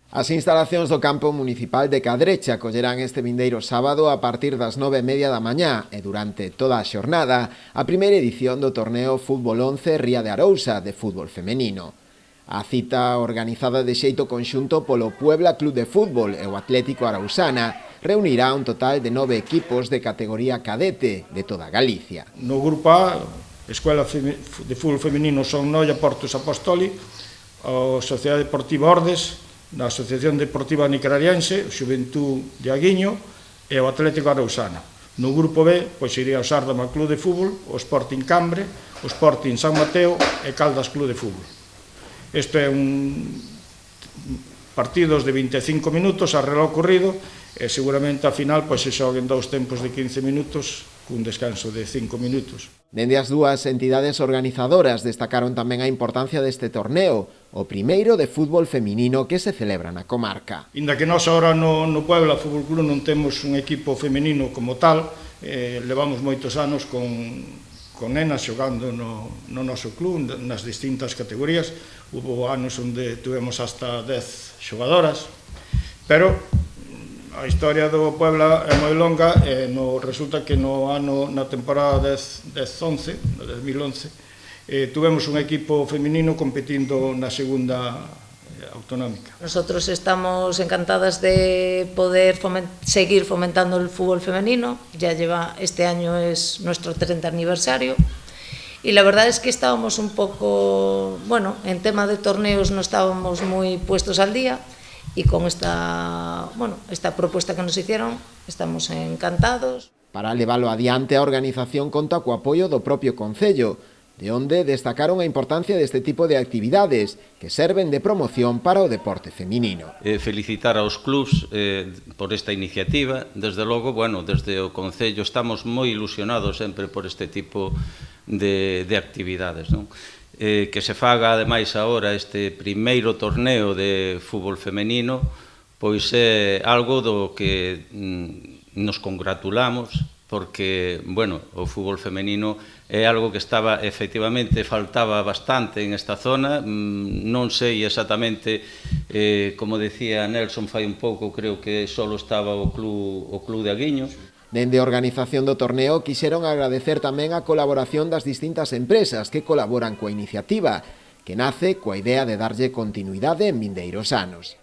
As instalacións do campo municipal de Cadreche acollerán este vindeiro sábado a partir das 9:30 da mañá e durante toda a xornada a primeira edición do torneo Fútbol 11 Ría de Arousa de fútbol femenino. A cita, organizada de xeito conxunto polo Puebla Club de Fútbol e o Atlético Arausana, reunirá un total de 9 equipos de categoría cadete de toda Galicia. No grupo A, Escuela de Fútbol Femenino Son Noia Portos Apostoli, a Sociedade Deportiva Ordes, na Asociación Deportiva Nicarariense, o Xuventú de Aguiño e o Atlético Arausana. No grupo B, pois iría o Sárdama Club de Fútbol, o Sporting Cambre, o Sporting San Mateo e Caldas Club de Fútbol. Isto é partidos de 25 minutos a reloj corrido e seguramente a final pois se xoguen dous tempos de 15 minutos cun descanso de 5 minutos. Dende as dúas entidades organizadoras destacaron tamén a importancia deste torneo, o primeiro de fútbol feminino que se celebra na comarca. Inda que nós agora no Puebla Fútbol Club non temos un equipo femenino como tal, levamos moitos anos con nenas xogando no noso club, nas distintas categorías. Hubo anos onde tuvemos hasta 10 xogadoras, pero a historia do Puebla é moi longa e resulta que na temporada 10-11, no 2011, tuvemos un equipo feminino competindo na segunda autonómica. Nosotros estamos encantadas de poder seguir fomentando el fútbol femenino. Este año es nuestro 30 aniversario y la verdad es que estábamos un poco, en tema de torneos no estábamos muy puestos al día y con esta propuesta que nos hicieron estamos encantados. Para leválo adiante, a organización conta co apoio do propio Concello, de onde destacaron a importancia deste tipo de actividades que serven de promoción para o deporte feminino. Felicitar aos clubs por esta iniciativa. Desde logo, desde o Concello estamos moi ilusionados sempre por este tipo de actividades, non? Que se faga, ademais, agora este primeiro torneo de fútbol femenino, pois é algo do que nos congratulamos, porque, o fútbol femenino é algo que efectivamente, faltaba bastante en esta zona. Non sei exactamente, como decía Nelson fai un pouco, creo que só estaba o club de Aguiño. Dende a organización do torneo quixeron agradecer tamén a colaboración das distintas empresas que colaboran coa iniciativa, que nace coa idea de darlle continuidade en vindeiros anos.